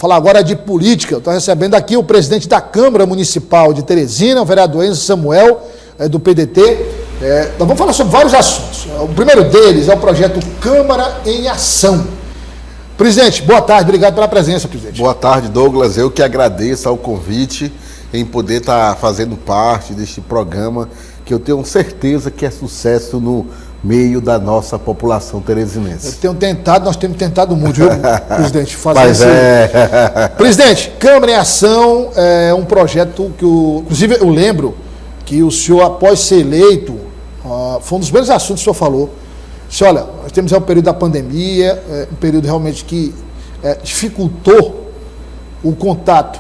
falar agora de política. Estou recebendo aqui o presidente da Câmara Municipal de Teresina, o vereador Enzo Samuel, do PDT. Nós vamos falar sobre vários assuntos. O primeiro deles é o projeto Câmara em Ação. Presidente, boa tarde, obrigado pela presença, presidente. Boa tarde, Douglas. Eu que agradeço ao convite em poder estar fazendo parte deste programa, que eu tenho certeza que é sucesso no meio da nossa população teresinense. Nós temos tentado muito, viu, presidente? Mas Presidente, Câmara em Ação é um projeto que, inclusive, eu lembro que o senhor, após ser eleito, foi um dos primeiros assuntos que o senhor falou. Disse, olha, nós temos o período da pandemia, um período realmente que dificultou o contato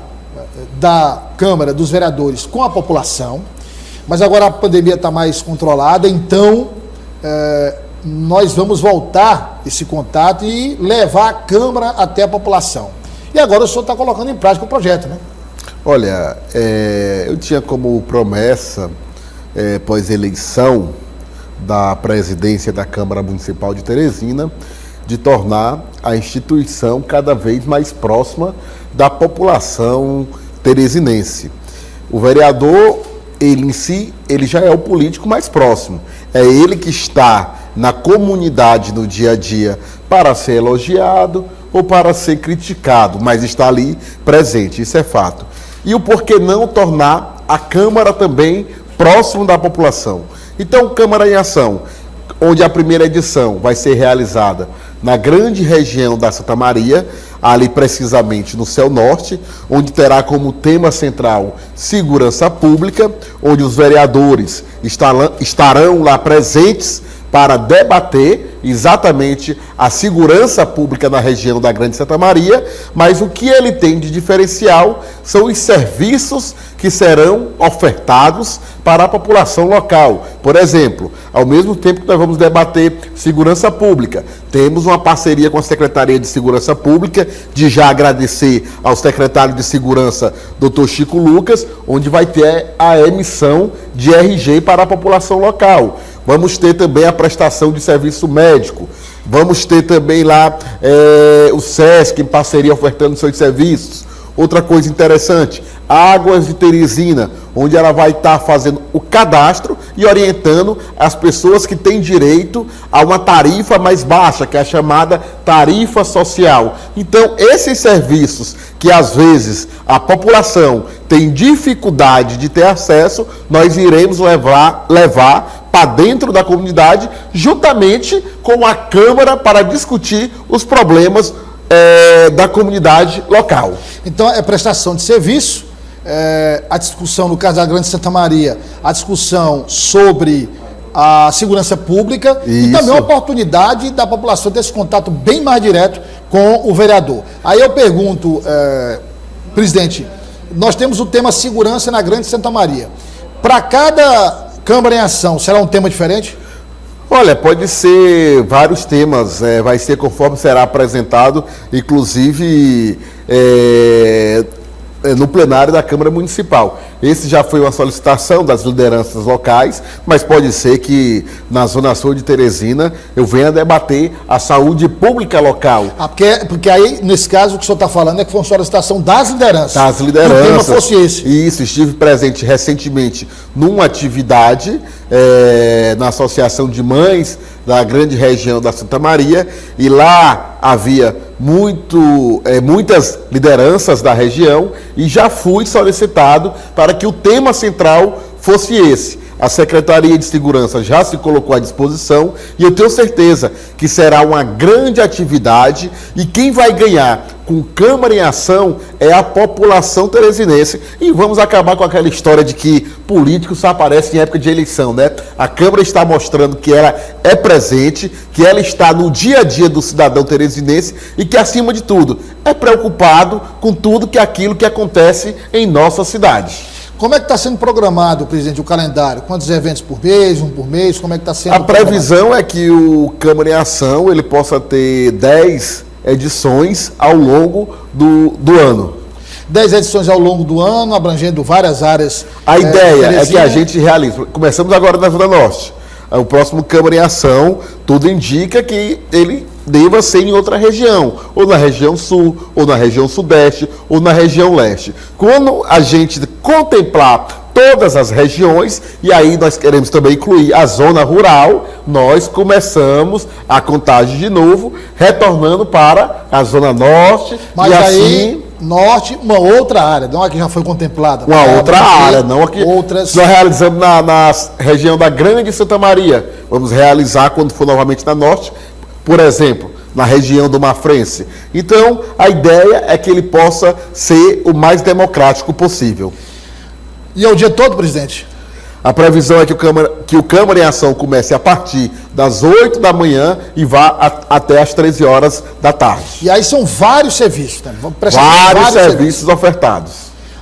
da Câmara, dos vereadores com a população, mas agora a pandemia está mais controlada, então nós vamos voltar esse contato e levar a Câmara até a população. E agora o senhor está colocando em prática o projeto, né? Olha, eu tinha como promessa, pós-eleição da presidência da Câmara Municipal de Teresina, de tornar a instituição cada vez mais próxima da população teresinense. O vereador, ele em si, ele já é o político mais próximo. É ele que está na comunidade no dia a dia para ser elogiado ou para ser criticado, mas está ali presente, isso é fato. E o porquê não tornar a Câmara também próximo da população? Então, Câmara em Ação, onde a primeira edição vai ser realizada na grande região da Santa Maria, ali precisamente no Céu Norte, onde terá como tema central segurança pública, onde os vereadores estarão lá presentes para debater exatamente a segurança pública na região da Grande Santa Maria, mas o que ele tem de diferencial são os serviços que serão ofertados para a população local. Por exemplo, ao mesmo tempo que nós vamos debater segurança pública, temos uma parceria com a Secretaria de Segurança Pública, de já agradecer ao secretário de Segurança, Dr. Chico Lucas, onde vai ter a emissão de RG para a população local. Vamos ter também a prestação de serviço médico. Vamos ter também lá o SESC em parceria ofertando seus serviços. Outra coisa interessante, Águas de Teresina, onde ela vai estar fazendo o cadastro e orientando as pessoas que têm direito a uma tarifa mais baixa, que é a chamada tarifa social. Então, esses serviços que às vezes a população tem dificuldade de ter acesso, nós iremos levar para dentro da comunidade, juntamente com a Câmara, para discutir os problemas da comunidade local. Então, é prestação de serviço, a discussão, no caso da Grande Santa Maria, a discussão sobre a segurança pública. Isso. E também a oportunidade da população ter esse contato bem mais direto com o vereador. Aí eu pergunto, presidente, nós temos o tema segurança na Grande Santa Maria. Para cada Câmara em Ação, será um tema diferente? Olha, pode ser vários temas, vai ser conforme será apresentado, inclusive no plenário da Câmara Municipal. Esse já foi uma solicitação das lideranças locais, mas pode ser que na Zona Sul de Teresina eu venha debater a saúde pública local. Porque aí, nesse caso, o que o senhor está falando é que foi uma solicitação das lideranças. Das lideranças. Que o tema fosse esse. Isso, estive presente recentemente numa atividade na Associação de Mães da grande região da Santa Maria, e lá havia muitas lideranças da região, e já fui solicitado para que o tema central fosse esse. A Secretaria de Segurança já se colocou à disposição e eu tenho certeza que será uma grande atividade, e quem vai ganhar com Câmara em Ação é a população teresinense. E vamos acabar com aquela história de que políticos só aparecem em época de eleição, né? A Câmara está mostrando que ela é presente, que ela está no dia a dia do cidadão teresinense e que, acima de tudo, é preocupado com tudo aquilo que acontece em nossa cidade. Como é que está sendo programado, presidente, o calendário? Quantos eventos por mês, um por mês? Como é que está sendo? A previsão é que o Câmara em Ação ele possa ter 10 edições ao longo do ano. 10 edições ao longo do ano, abrangendo várias áreas. A ideia é que a gente realize. Começamos agora na Zona Norte. o próximo Câmara em Ação, tudo indica que ele deva ser em outra região, ou na região sul, ou na região sudeste, ou na região leste. Quando a gente contemplar todas as regiões, e aí nós queremos também incluir a zona rural, nós começamos a contagem de novo, retornando para a zona norte. Mas e aí, assim, norte, uma outra área, não a que já foi contemplada. uma outra área, não aqui. Outras... Nós realizamos na região da Grande Santa Maria, vamos realizar quando for novamente na norte, por exemplo, na região do Mafrense. Então, a ideia é que ele possa ser o mais democrático possível. E é o dia todo, presidente? A previsão é que o Câmara em Ação comece a partir das 8 da manhã e vá até as 13 horas da tarde. E aí são vários serviços, né? Vamos prestar Vários serviços ofertados.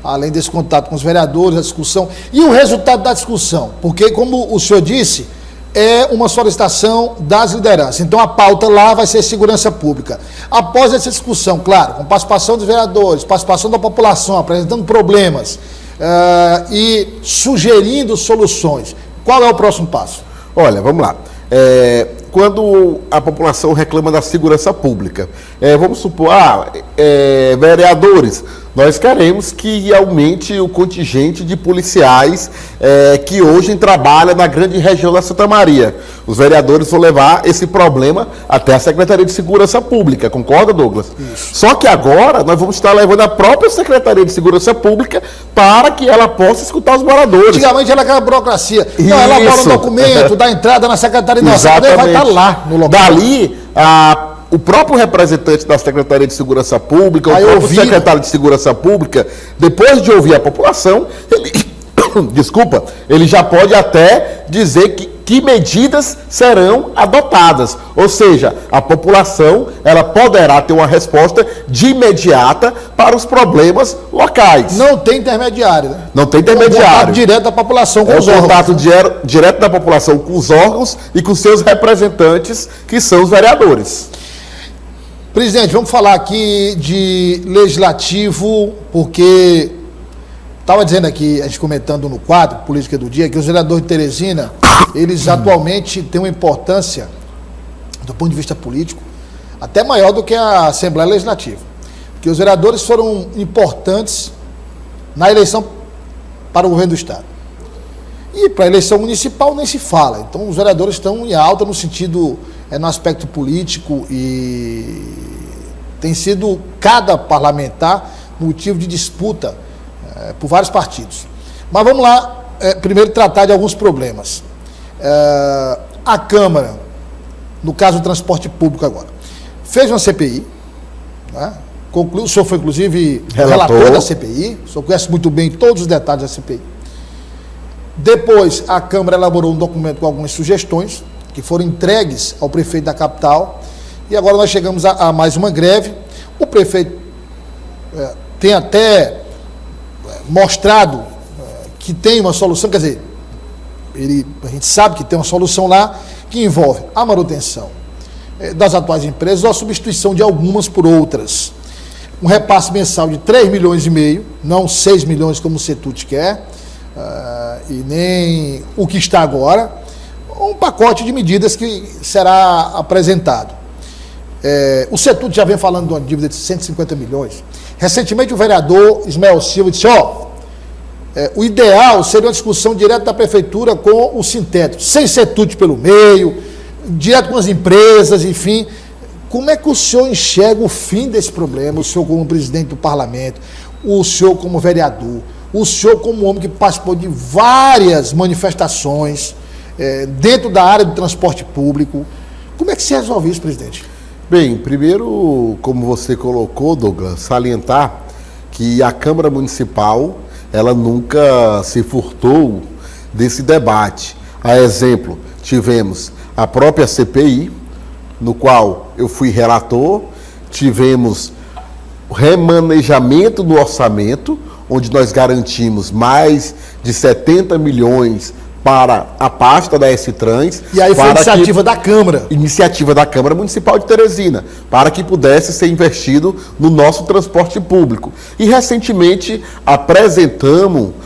Além desse contato com os vereadores, a discussão. E o resultado da discussão? Porque, como o senhor disse, é uma solicitação das lideranças. Então, a pauta lá vai ser segurança pública. Após essa discussão, claro, com participação dos vereadores, participação da população, apresentando problemas e sugerindo soluções, qual é o próximo passo? Olha, vamos lá. Quando a população reclama da segurança pública, vamos supor, vereadores, nós queremos que aumente o contingente de policiais que hoje trabalham na grande região da Santa Maria. Os vereadores vão levar esse problema até a Secretaria de Segurança Pública, concorda, Douglas? Isso. Só que agora nós vamos estar levando a própria Secretaria de Segurança Pública para que ela possa escutar os moradores. Antigamente era aquela burocracia. Não, ela bota um documento, dá entrada na Secretaria de Segurança, vai estar lá no local. Dali, o próprio representante da Secretaria de Segurança Pública, o próprio secretário de Segurança Pública, depois de ouvir a população, ele já pode até dizer que medidas serão adotadas. Ou seja, a população ela poderá ter uma resposta de imediata para os problemas locais. Não tem intermediário, né? Não tem intermediário. É o contato direto da população com os órgãos. É o contato direto da população com os órgãos e com seus representantes, que são os vereadores. Presidente, vamos falar aqui de legislativo, porque estava dizendo aqui, a gente comentando no quadro Política do Dia, que os vereadores de Teresina, eles atualmente têm uma importância, do ponto de vista político, até maior do que a Assembleia Legislativa. Porque os vereadores foram importantes na eleição para o governo do Estado. E para a eleição municipal nem se fala. Então os vereadores estão em alta no sentido, no aspecto político, e tem sido cada parlamentar motivo de disputa por vários partidos. Mas vamos lá, primeiro tratar de alguns problemas. A Câmara, no caso do transporte público agora, fez uma CPI, né? Concluiu, o senhor foi inclusive relator da CPI, o senhor conhece muito bem todos os detalhes da CPI. Depois a Câmara elaborou um documento com algumas sugestões, que foram entregues ao prefeito da capital, e agora nós chegamos a mais uma greve. O prefeito tem até mostrado que tem uma solução, quer dizer, a gente sabe que tem uma solução lá, que envolve a manutenção das atuais empresas ou a substituição de algumas por outras. Um repasse mensal de 3,5 milhões, não 6 milhões como o CETUT quer, e nem o que está agora, um pacote de medidas que será apresentado. O CETUT já vem falando de uma dívida de 150 milhões. Recentemente o vereador Ismael Silva disse, o ideal seria uma discussão direta da prefeitura com o sintético, sem CETUT pelo meio, direto com as empresas, enfim. Como é que o senhor enxerga o fim desse problema, o senhor como presidente do parlamento, o senhor como vereador, o senhor como homem que participou de várias manifestações dentro da área do transporte público? Como é que se resolve isso, presidente? Bem, primeiro, como você colocou, Douglas, salientar que a Câmara Municipal, ela nunca se furtou desse debate. A exemplo, tivemos a própria CPI, no qual eu fui relator, tivemos o remanejamento do orçamento, onde nós garantimos mais de 70 milhões para a pasta da S-Trans. E aí foi iniciativa da Câmara. Iniciativa da Câmara Municipal de Teresina, para que pudesse ser investido no nosso transporte público. E recentemente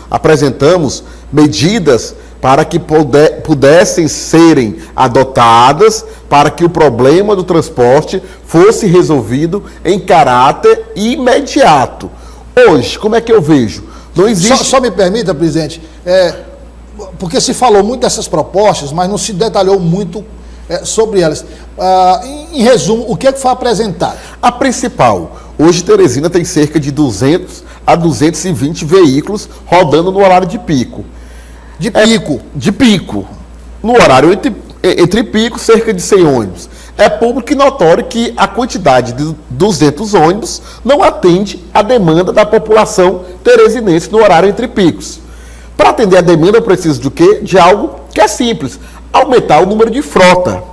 apresentamos medidas para que pudessem serem adotadas para que o problema do transporte fosse resolvido em caráter imediato. Hoje, como é que eu vejo? Não existe... Só me permita, presidente, porque se falou muito dessas propostas, mas não se detalhou muito sobre elas. Em resumo, o que foi apresentado? A principal, hoje Teresina tem cerca de 200 a 220 veículos rodando no horário de pico. De pico? De pico. No horário entre pico, cerca de 100 ônibus. É público e notório que a quantidade de 200 ônibus não atende à demanda da população teresinense no horário entre picos. Para atender a demanda, eu preciso de quê? De algo que é simples: aumentar o número de frota.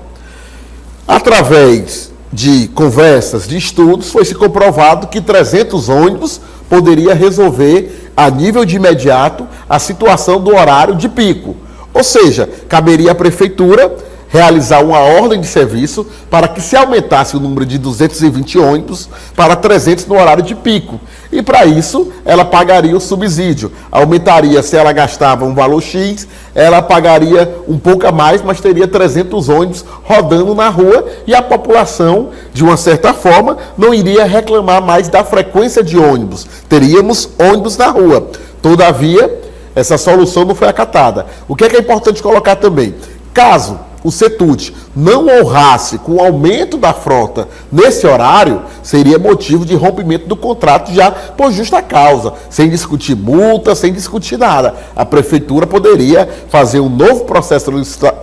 Através de conversas, de estudos, foi-se comprovado que 300 ônibus poderia resolver, a nível de imediato, a situação do horário de pico. Ou seja, caberia à prefeitura realizar uma ordem de serviço para que se aumentasse o número de 220 ônibus para 300 no horário de pico. E para isso, ela pagaria o subsídio. Aumentaria, se ela gastava um valor X, ela pagaria um pouco a mais, mas teria 300 ônibus rodando na rua e a população, de uma certa forma, não iria reclamar mais da frequência de ônibus. Teríamos ônibus na rua. Todavia, essa solução não foi acatada. O que é importante colocar também? Caso o CETUD não honrasse com o aumento da frota nesse horário, seria motivo de rompimento do contrato já por justa causa, sem discutir multa, sem discutir nada. A prefeitura poderia fazer um novo processo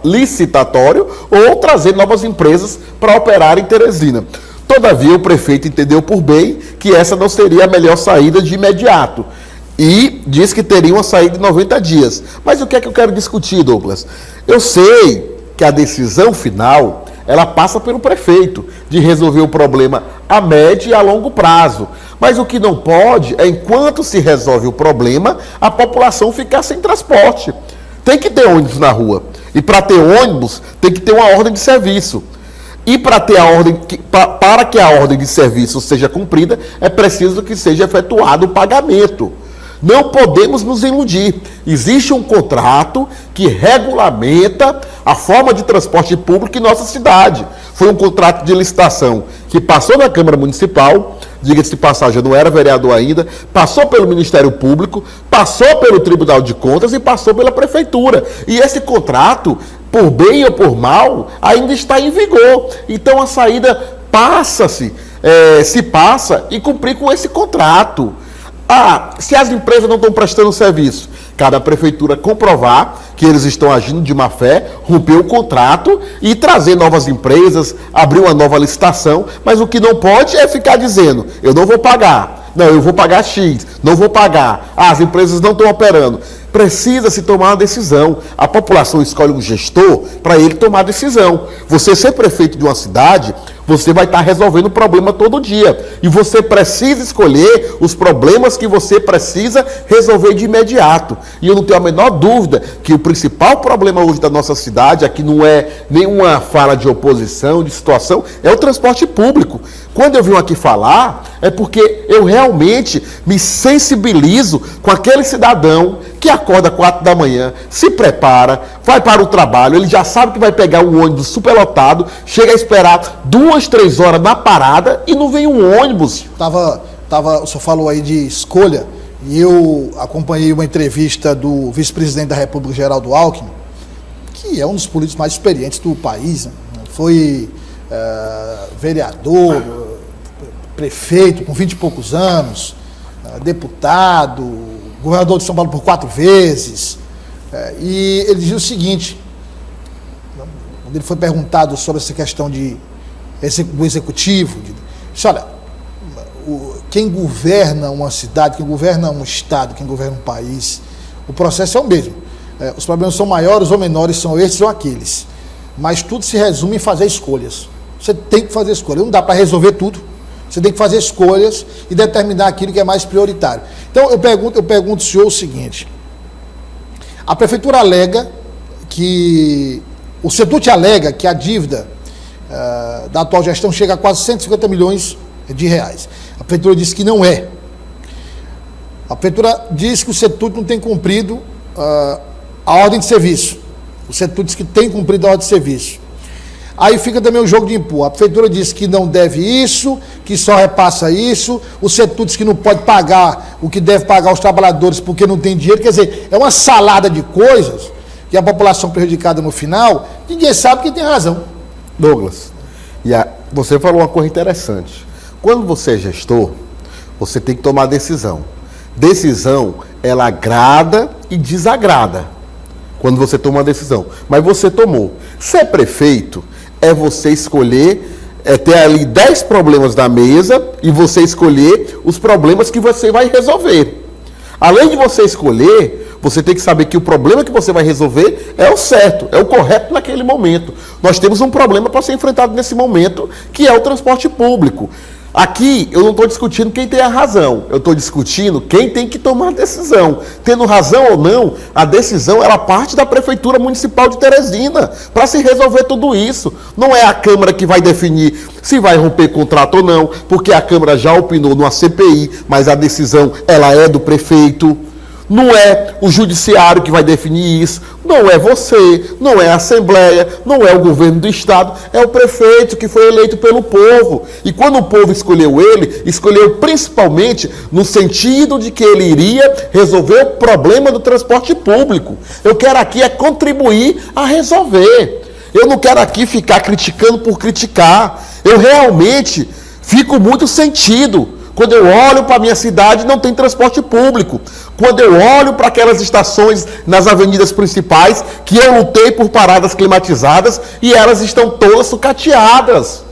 licitatório ou trazer novas empresas para operar em Teresina. Todavia, o prefeito entendeu por bem que essa não seria a melhor saída de imediato e diz que teria uma saída de 90 dias. Mas o que é que eu quero discutir, Douglas? Eu sei que a decisão final, ela passa pelo prefeito, de resolver o problema a médio e a longo prazo. Mas o que não pode é, enquanto se resolve o problema, a população ficar sem transporte. Tem que ter ônibus na rua. E para ter ônibus, tem que ter uma ordem de serviço. E para que a ordem de serviço seja cumprida, é preciso que seja efetuado o pagamento. Não podemos nos iludir. Existe um contrato que regulamenta a forma de transporte público em nossa cidade. Foi um contrato de licitação que passou na Câmara Municipal, diga-se de passagem, eu não era vereador ainda, passou pelo Ministério Público, passou pelo Tribunal de Contas e passou pela Prefeitura. E esse contrato, por bem ou por mal, ainda está em vigor. Então a saída se passa e cumprir com esse contrato. Se as empresas não estão prestando serviço, cabe à prefeitura comprovar que eles estão agindo de má fé, romper o contrato e trazer novas empresas, abrir uma nova licitação, mas o que não pode é ficar dizendo, eu não vou pagar, não, eu vou pagar X, não vou pagar, as empresas não estão operando. Precisa-se tomar uma decisão. A população escolhe um gestor para ele tomar a decisão. Você ser prefeito de uma cidade, você vai estar resolvendo o problema todo dia. E você precisa escolher os problemas que você precisa resolver de imediato. E eu não tenho a menor dúvida que o principal problema hoje da nossa cidade, aqui não é nenhuma fala de oposição, de situação, é o transporte público. Quando eu venho aqui falar, é porque eu realmente me sensibilizo com aquele cidadão que acorda 4 da manhã, se prepara, vai para o trabalho, ele já sabe que vai pegar um ônibus superlotado, chega a esperar 2, 3 horas na parada e não vem um ônibus. O senhor falou aí de escolha, e eu acompanhei uma entrevista do vice-presidente da República, Geraldo Alckmin, que é um dos políticos mais experientes do país, né? Foi vereador, prefeito com 20 e poucos anos, deputado, governador de São Paulo por 4 vezes, e ele dizia o seguinte, quando ele foi perguntado sobre essa questão do executivo, disse, olha, quem governa uma cidade, quem governa um estado, quem governa um país, o processo é o mesmo. Os problemas são maiores ou menores, são esses ou aqueles, mas tudo se resume em fazer escolhas. Você tem que fazer escolhas, não dá para resolver tudo. Você tem que fazer escolhas e determinar aquilo que é mais prioritário. Então, eu pergunto ao senhor o seguinte, a prefeitura alega que, o CETUD alega que a dívida da atual gestão chega a quase 150 milhões de reais. A prefeitura disse que não é. A prefeitura diz que o CETUD não tem cumprido a ordem de serviço. O setor diz que tem cumprido a ordem de serviço. Aí fica também o jogo de empurro. A prefeitura diz que não deve isso, que só repassa isso. O setor diz que não pode pagar o que deve pagar aos trabalhadores porque não tem dinheiro. Quer dizer, é uma salada de coisas que a população prejudicada no final, ninguém sabe quem tem razão. Douglas, você falou uma coisa interessante. Quando você é gestor, você tem que tomar decisão. Decisão, ela agrada e desagrada. Quando você toma uma decisão. Mas você tomou. Ser prefeito é você escolher, ter ali 10 problemas na mesa e você escolher os problemas que você vai resolver. Além de você escolher, você tem que saber que o problema que você vai resolver é o certo, é o correto naquele momento. Nós temos um problema para ser enfrentado nesse momento, que é o transporte público. Aqui eu não estou discutindo quem tem a razão, eu estou discutindo quem tem que tomar a decisão. Tendo razão ou não, a decisão ela parte da Prefeitura Municipal de Teresina para se resolver tudo isso. Não é a Câmara que vai definir se vai romper contrato ou não, porque a Câmara já opinou numa CPI, mas a decisão ela é do prefeito. Não é o judiciário que vai definir isso, não é você, não é a Assembleia, não é o governo do Estado, é o prefeito que foi eleito pelo povo. E quando o povo escolheu ele, escolheu principalmente no sentido de que ele iria resolver o problema do transporte público. Eu quero aqui contribuir a resolver. Eu não quero aqui ficar criticando por criticar. Eu realmente fico muito sentido. Quando eu olho para a minha cidade, não tem transporte público. Quando eu olho para aquelas estações nas avenidas principais, que eu lutei por paradas climatizadas, e elas estão todas sucateadas.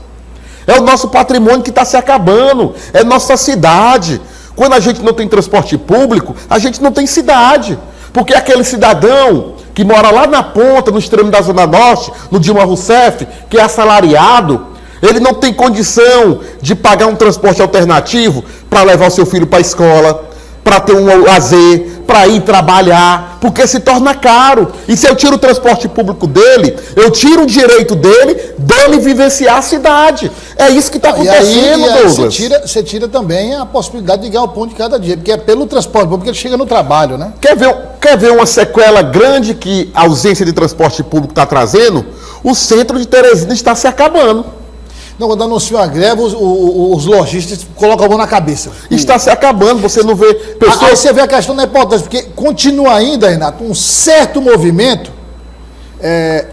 É o nosso patrimônio que está se acabando. É nossa cidade. Quando a gente não tem transporte público, a gente não tem cidade. Porque aquele cidadão que mora lá na ponta, no extremo da Zona Norte, no Dilma Rousseff, que é assalariado, ele não tem condição de pagar um transporte alternativo para levar o seu filho para a escola, para ter um lazer, para ir trabalhar, porque se torna caro. E se eu tiro o transporte público dele, eu tiro o direito dele vivenciar a cidade. É isso que está acontecendo, Douglas. Você tira também a possibilidade de ganhar o pão de cada dia, porque é pelo transporte público que ele chega no trabalho, né? Quer ver uma sequela grande que a ausência de transporte público está trazendo? O centro de Teresina está se acabando. Não, quando anunciou a greve, os lojistas colocam a mão na cabeça. Está se acabando, você não vê pessoas... Aí você vê a questão da importância, porque continua ainda, Renato, um certo movimento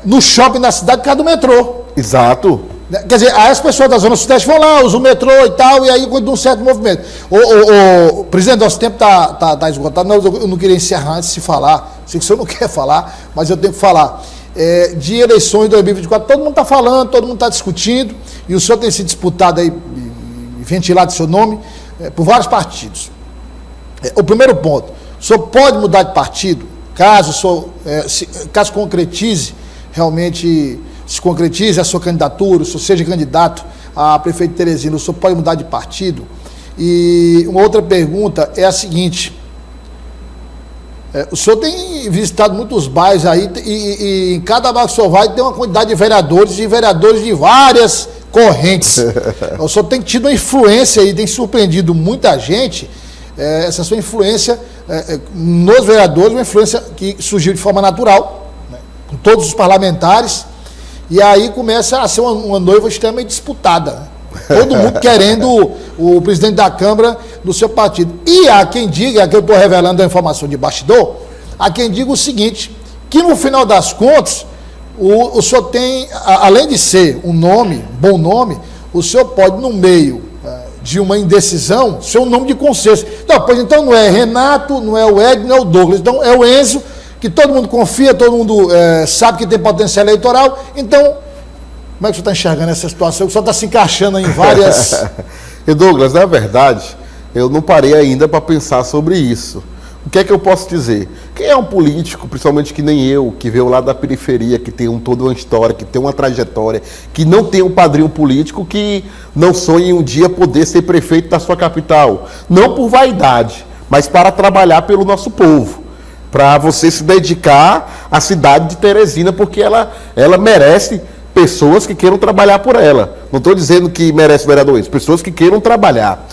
no shopping da cidade por causa do metrô. Exato. Quer dizer, aí as pessoas da Zona Sudeste vão lá, usam o metrô e tal, e aí quando um certo movimento. Presidente, nosso tempo está esgotado, eu não queria encerrar antes de falar, sei que o senhor não quer falar, mas eu tenho que falar. De eleições de 2024, todo mundo está falando, todo mundo está discutindo, e o senhor tem sido disputado aí, ventilado seu nome, por vários partidos. O primeiro ponto, o senhor pode mudar de partido, caso o senhor, caso concretize, realmente se concretize a sua candidatura, o senhor seja candidato a prefeito de Teresina, o senhor pode mudar de partido? E uma outra pergunta é a seguinte: o senhor tem visitado muitos bairros aí, e em cada bairro que o senhor vai tem uma quantidade de vereadores de várias correntes. O senhor tem tido uma influência aí, tem surpreendido muita gente, essa sua influência nos vereadores, uma influência que surgiu de forma natural, né, com todos os parlamentares, e aí começa a ser uma noiva extremamente disputada. Todo mundo querendo o presidente da Câmara do seu partido. E há quem diga, que eu estou revelando a informação de bastidor, há quem diga o seguinte, que no final das contas, o senhor tem, além de ser um nome, bom nome, o senhor pode, no meio de uma indecisão, ser um nome de consenso. Não, pois então não é Renato, não é o Ed, não é o Douglas, então é o Enzo, que todo mundo confia, todo mundo sabe que tem potencial eleitoral, então... Como é que o senhor está enxergando essa situação? O senhor está se encaixando em várias... E Douglas, na verdade, eu não parei ainda para pensar sobre isso. O que é que eu posso dizer? Quem é um político, principalmente que nem eu, que veio lá da periferia, que tem toda uma história, que tem uma trajetória, que não tem um padrinho político, que não sonha em um dia poder ser prefeito da sua capital? Não por vaidade, mas para trabalhar pelo nosso povo. Para você se dedicar à cidade de Teresina, porque ela merece... pessoas que queiram trabalhar por ela. Não estou dizendo que merece vereadores, pessoas que queiram trabalhar.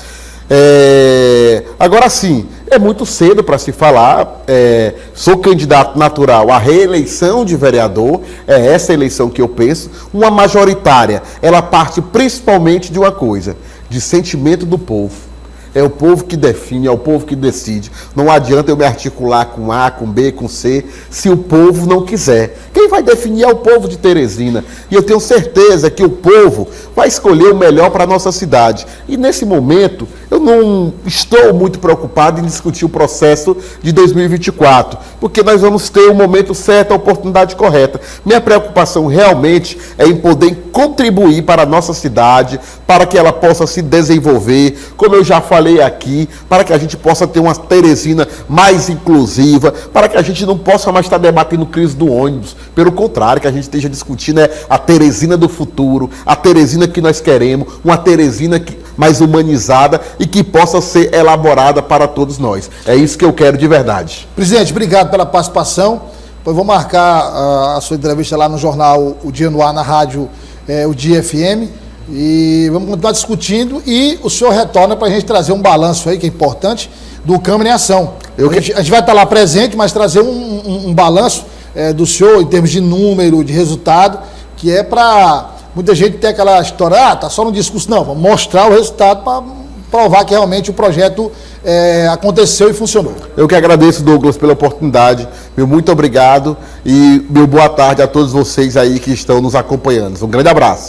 Agora sim, é muito cedo para se falar. Sou candidato natural à reeleição de vereador, é essa eleição que eu penso. Uma majoritária, ela parte principalmente de uma coisa, de sentimento do povo. É o povo que define, é o povo que decide. Não adianta eu me articular com A, com B, com C, se o povo não quiser. Quem vai definir é o povo de Teresina. E eu tenho certeza que o povo vai escolher o melhor para a nossa cidade. E nesse momento, eu não estou muito preocupado em discutir o processo de 2024, porque nós vamos ter o momento certo, a oportunidade correta. Minha preocupação realmente é em poder contribuir para a nossa cidade, para que ela possa se desenvolver, como eu já falei aqui, para que a gente possa ter uma Teresina mais inclusiva, para que a gente não possa mais estar debatendo crise do ônibus, pelo contrário, que a gente esteja discutindo a Teresina do futuro, a Teresina que nós queremos, uma Teresina mais humanizada e que possa ser elaborada para todos nós. É isso que eu quero de verdade. Presidente, obrigado pela participação. Pois vou marcar a sua entrevista lá no jornal O Dia no Ar, na rádio O Dia FM. E vamos continuar discutindo e o senhor retorna para a gente trazer um balanço aí, que é importante, do Câmara em Ação. A gente vai estar lá presente, mas trazer um balanço do senhor em termos de número, de resultado, que é para muita gente ter aquela história, tá só no discurso. Não, vamos mostrar o resultado para provar que realmente o projeto aconteceu e funcionou. Eu que agradeço, Douglas, pela oportunidade. Meu muito obrigado e meu boa tarde a todos vocês aí que estão nos acompanhando. Um grande abraço.